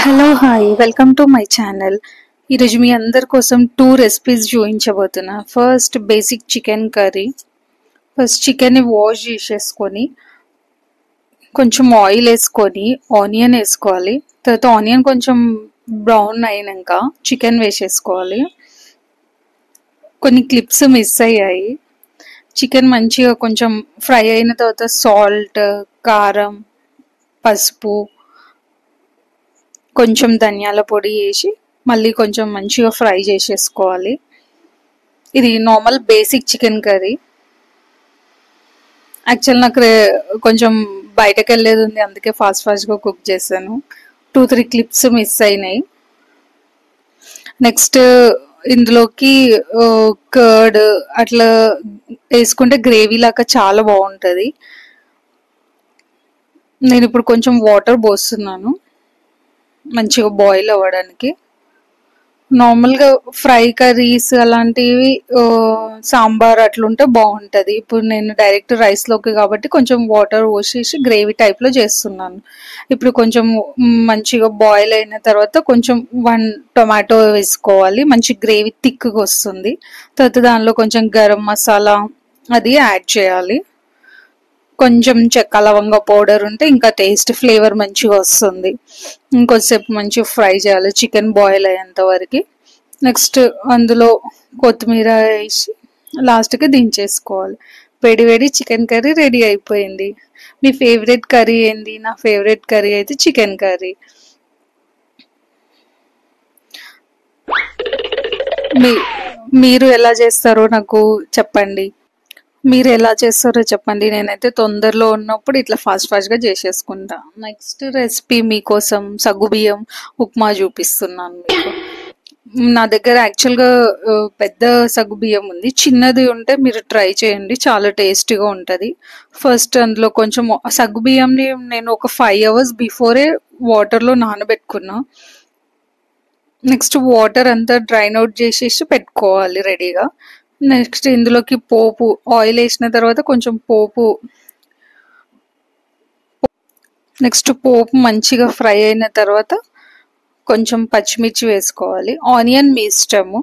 Hello hi welcome to my channel. ఈరోజు మీ అందరి కోసం 2 రెసిపీస్ చూపించబోతున్నా. First basic chicken curry. First చికెన్ని వాష్ చేసేసుకొని కొంచెం ఆయిల్ వేసుకొని ఆనియన్ వేసుకోవాలి. తర్వాత ఆనియన్ కొంచెం బ్రౌన్ అయినాక చికెన్ వేసేసుకోవాలి. కొన్ని క్లిప్స్ మిస్ అయ్యాయి. చికెన్ మంచిగా కొంచెం ఫ్రై అయిన తర్వాత సాల్ట్, కారం, పసుపు, కొంచెం ధనియాల పొడి వేసి మళ్ళీ కొంచెం మంచిగా ఫ్రై చేసేసుకోవాలి. ఇది normal basic chicken curry. Actual నాకు కొంచెం బయటకు వెళ్ళేది ఉంది, అందుకే ఫాస్ట్గా కుక్ చేశాను. 2-3 క్లిప్స్ మిస్ అయినాయి. నెక్స్ట్ ఇందులోకి కర్డ్ అట్లా వేసుకుంటే గ్రేవీ లాగా చాలా బాగుంటుంది. నేను ఇప్పుడు కొంచెం వాటర్ పోస్తున్నాను మంచిగా బాయిల్ అవ్వడానికి. నార్మల్గా ఫ్రై కర్రీస్ అలాంటివి సాంబార్ అట్లుంటే బాగుంటుంది. ఇప్పుడు నేను డైరెక్ట్ రైస్లోకి కాబట్టి కొంచెం వాటర్ పోసేసి గ్రేవీ టైప్లో చేస్తున్నాను. ఇప్పుడు కొంచెం మంచిగా బాయిల్ అయిన తర్వాత కొంచెం 1 టొమాటో వేసుకోవాలి. మంచి గ్రేవీ థిక్గా వస్తుంది. తర్వాత దానిలో కొంచెం గరం మసాలా అది యాడ్ చేయాలి. కొంచెం చెక్క లవంగ పౌడర్ ఉంటే ఇంకా టేస్ట్ ఫ్లేవర్ మంచిగా వస్తుంది. ఇంకొద్దిసేపు మంచిగా ఫ్రై చేయాలి చికెన్ బాయిల్ అయ్యేంత వరకు. నెక్స్ట్ అందులో కొత్తిమీర వేసి లాస్ట్కి దించేసుకోవాలి. వేడి వేడి చికెన్ కర్రీ రెడీ అయిపోయింది. మీ ఫేవరెట్ కర్రీ ఏంది? నా ఫేవరెట్ కర్రీ అయితే చికెన్ కర్రీ. మీరు ఎలా చేస్తారో నాకు చెప్పండి. నేనైతే తొందరలో ఉన్నప్పుడు ఇట్లా ఫాస్ట్గా చేసేసుకుంటా. నెక్స్ట్ రెసిపీ మీకోసం సగ్గుబియ్యం ఉప్మా చూపిస్తున్నాను మీకు. నా దగ్గర యాక్చువల్గా పెద్ద సగ్గుబియ్యం ఉంది, చిన్నది ఉంటే మీరు ట్రై చేయండి, చాలా టేస్టీగా ఉంటుంది. ఫస్ట్ అందులో కొంచెం సగ్గుబియ్యంని నేను ఒక 5 hours బిఫోరే వాటర్లో నానబెట్టుకున్నా. నెక్స్ట్ వాటర్ అంతా డ్రైన్ అవుట్ చేసేసి పెట్టుకోవాలి రెడీగా. నెక్స్ట్ ఇందులోకి పోపు, ఆయిల్ వేసిన తర్వాత కొంచెం పోపు, నెక్స్ట్ పోపు మంచిగా ఫ్రై అయిన తర్వాత కొంచెం పచ్చిమిర్చి వేసుకోవాలి. ఆనియన్ మీ ఇష్టము,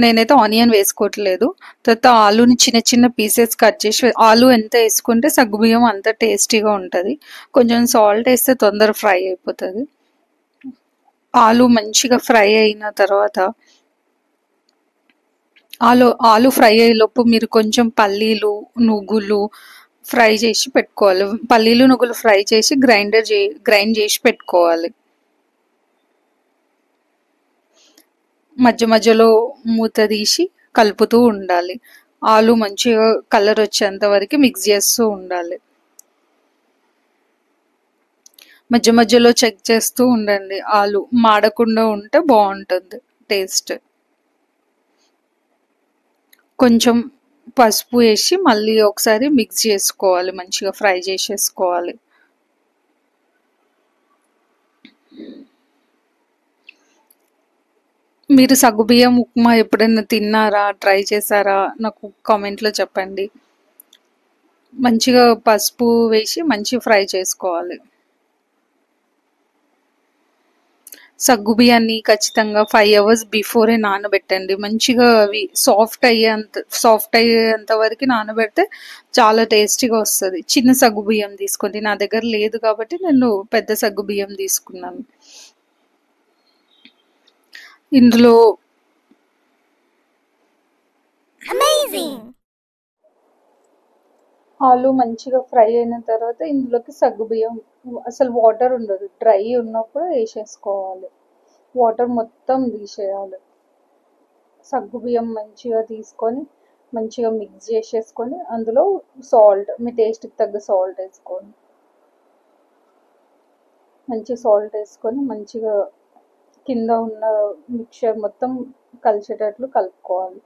నేనైతే ఆనియన్ వేసుకోవట్లేదు. తర్వాత ఆలూని చిన్న చిన్న పీసెస్ కట్ చేసి, ఆలు ఎంత వేసుకుంటే సగ్గుబియ్యం అంత టేస్టీగా ఉంటుంది. కొంచెం సాల్ట్ వేస్తే తొందర ఫ్రై అయిపోతుంది. ఆలు మంచిగా ఫ్రై అయిన తర్వాత ఆలు ఫ్రై అయ్యేలోపు మీరు కొంచెం పల్లీలు, నువ్వులు ఫ్రై చేసి పెట్టుకోవాలి. పల్లీలు, నువ్వులు ఫ్రై చేసి గ్రైండ్ చేసి పెట్టుకోవాలి. మధ్య మధ్యలో మూత తీసి కలుపుతూ ఉండాలి. ఆలు మంచిగా కలర్ వచ్చేంత వరకు మిక్స్ చేస్తూ ఉండాలి. మధ్య మధ్యలో చెక్ చేస్తూ ఉండండి, ఆలు మాడకుండా ఉంటే బాగుంటుంది టేస్ట్. కొంచెం పసుపు వేసి మళ్ళీ ఒకసారి మిక్స్ చేసుకోవాలి, మంచిగా ఫ్రై చేసేసుకోవాలి. మీరు సగ్గుబియ్యం ఉప్మా ఎప్పుడైనా తిన్నారా, ట్రై చేశారా? నాకు కామెంట్లో చెప్పండి. మంచిగా పసుపు వేసి మంచిగా ఫ్రై చేసుకోవాలి. సగ్గుబియ్యాన్ని ఖచ్చితంగా 5 hours బిఫోరే నానబెట్టండి. మంచిగా అవి సాఫ్ట్ అయ్యేంత వరకు నానబెడితే చాలా టేస్టీగా వస్తుంది. చిన్న సగ్గుబియ్యం తీసుకోండి, నా దగ్గర లేదు కాబట్టి నేను పెద్ద సగ్గుబియ్యం తీసుకున్నాను. ఇందులో ఆలు మంచిగా ఫ్రై అయిన తర్వాత ఇందులోకి సగ్గుబియ్యం, అసలు వాటర్ ఉండదు, డ్రై ఉన్నప్పుడు వేసేసుకోవాలి. వాటర్ మొత్తం తీసేయాలి. సగ్గుబియ్యం మంచిగా తీసుకొని మంచిగా మిక్స్ చేసేసుకొని అందులో సాల్ట్, మీ టేస్ట్కి తగ్గ సాల్ట్ వేసుకోండి. మంచి సాల్ట్ వేసుకొని మంచిగా కింద ఉన్న మిక్చర్ మొత్తం కలిసేటట్లు కలుపుకోవాలి.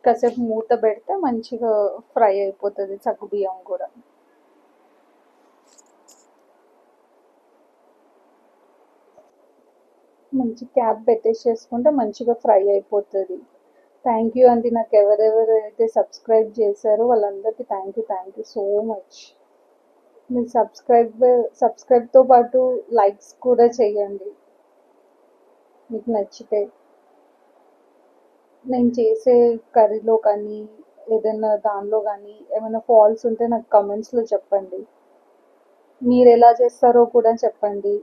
కాసేపు మూత పెడితే మంచిగా ఫ్రై అయిపోతుంది సగ్గుబియ్యం కూడా. మంచి క్యాప్ పెట్టేసేసుకుంటే మంచిగా ఫ్రై అయిపోతుంది. థ్యాంక్ యూ అండి, నాకు ఎవరెవరైతే సబ్స్క్రైబ్ చేశారో వాళ్ళందరికీ థ్యాంక్ యూ సో మచ్. మీరు సబ్స్క్రైబ్తో పాటు లైక్స్ కూడా చేయండి మీకు నచ్చితే. నేను చేసే కర్రీలో కానీ ఏదైనా దానిలో కానీ ఏమైనా ఫాల్ట్స్ ఉంటే నాకు కమెంట్స్లో చెప్పండి. మీరు ఎలా చేస్తారో కూడా చెప్పండి.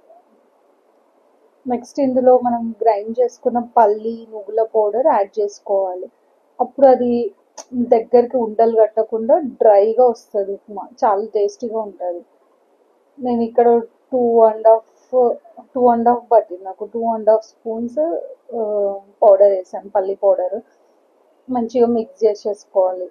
నెక్స్ట్ ఇందులో మనం గ్రైండ్ చేసుకున్న పల్లి నువ్వుల పౌడర్ యాడ్ చేసుకోవాలి. అప్పుడు అది దగ్గరికి ఉండలు కట్టకుండా డ్రైగా వస్తుంది ఉప్మా, చాలా టేస్టీగా ఉంటుంది. నేను ఇక్కడ two and half two and half పట్టింది నాకు. 2.5 స్పూన్స్ పౌడర్ వేసాను, పల్లి పౌడర్. మంచిగా మిక్స్ చేసేసుకోవాలి.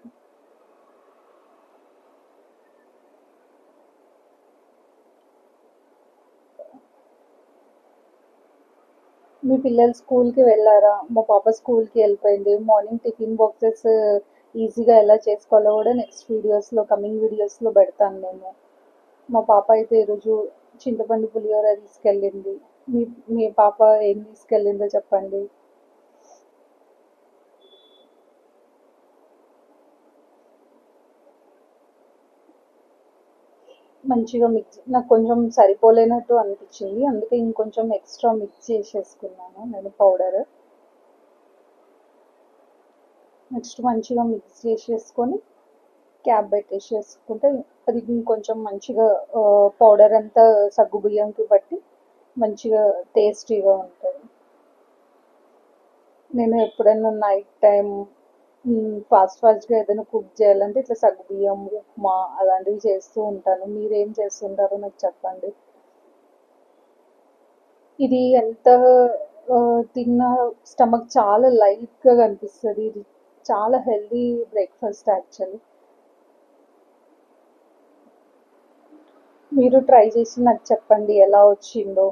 మీ పిల్లలు స్కూల్కి వెళ్ళారా? మా పాప స్కూల్కి వెళ్ళిపోయింది. మార్నింగ్ టిఫిన్ బాక్సెస్ ఈజీగా ఎలా చేసుకోవాలో కూడా నెక్స్ట్ వీడియోస్లో, కమింగ్ వీడియోస్లో పెడతాను నేను. మా పాప అయితే ఈరోజు చింతపండు పులిహోర తీసుకెళ్ళింది. మీ మీ పాప ఏం తీసుకెళ్ళిందో చెప్పండి. మంచిగా మిక్స్, నాకు కొంచెం సరిపోలేనట్టు అనిపించింది, అందుకే ఇంకొంచెం ఎక్స్ట్రా మిక్స్ చేసేసుకున్నాను నేను పౌడర్. నెక్స్ట్ మంచిగా మిక్స్ చేసేసుకొని క్యాప్ పెట్టేసేసుకుంటే అది ఇంకొంచెం మంచిగా పౌడర్ అంతా సగ్గు బియ్యంకి బట్టి మంచిగా టేస్టీగా ఉంటుంది. నేను ఎప్పుడైనా నైట్ టైం ఫాస్ట్గా ఏదైనా కుక్ చేయాలంటే ఇట్లా సగ్గుబియ్యం ఉప్మా అలాంటివి చేస్తూ ఉంటాను. మీరేం చేస్తుంటారో నాకు చెప్పండి. ఇది ఎంత తిన్నా స్టమక్ చాలా లైట్గా కనిపిస్తుంది. ఇది చాలా హెల్దీ బ్రేక్ఫాస్ట్ యాక్చువల్లీ. మీరు ట్రై చేసి నాకు చెప్పండి ఎలా వచ్చిందో.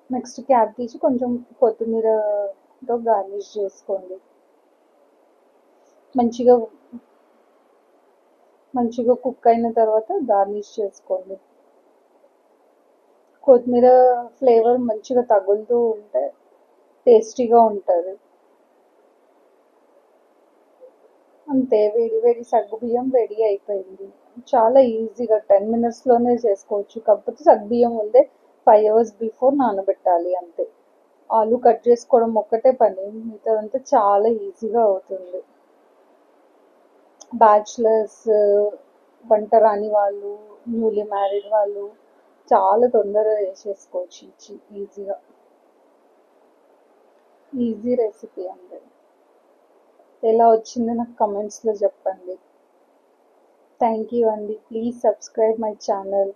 నెక్స్ట్ క్యాప్ తీసి కొంచెం కొత్తిమీరతో గార్నిష్ చేసుకోండి. మంచిగా మంచిగా కుక్ అయిన తర్వాత గార్నిష్ చేసుకోండి. కొత్తిమీర ఫ్లేవర్ మంచిగా తగులుతూ ఉంటే టేస్టీగా ఉంటుంది. అంతే, వేడి వేడి సగ్గుబియ్యం రెడీ అయిపోయింది. చాలా ఈజీగా 10 మినిట్స్లోనే చేసుకోవచ్చు. కాకపోతే సగ్గుబియ్యం ముందే 5 అవర్స్ బిఫోర్ నానబెట్టాలి అంతే. ఆలు కట్ చేసుకోవడం ఒక్కటే పని, మిగతాదంతా చాలా ఈజీగా అవుతుంది. బ్యాచులర్స్, వంట రాని వాళ్ళు, న్యూలీ మ్యారీడ్ వాళ్ళు చాలా తొందరగా చేసేసుకోవచ్చు ఈజీగా. ఈజీ రెసిపీ అంతే. ఎలా వచ్చిందో నాకు కమెంట్స్లో చెప్పండి. థ్యాంక్ యూ అండి. Please subscribe my channel.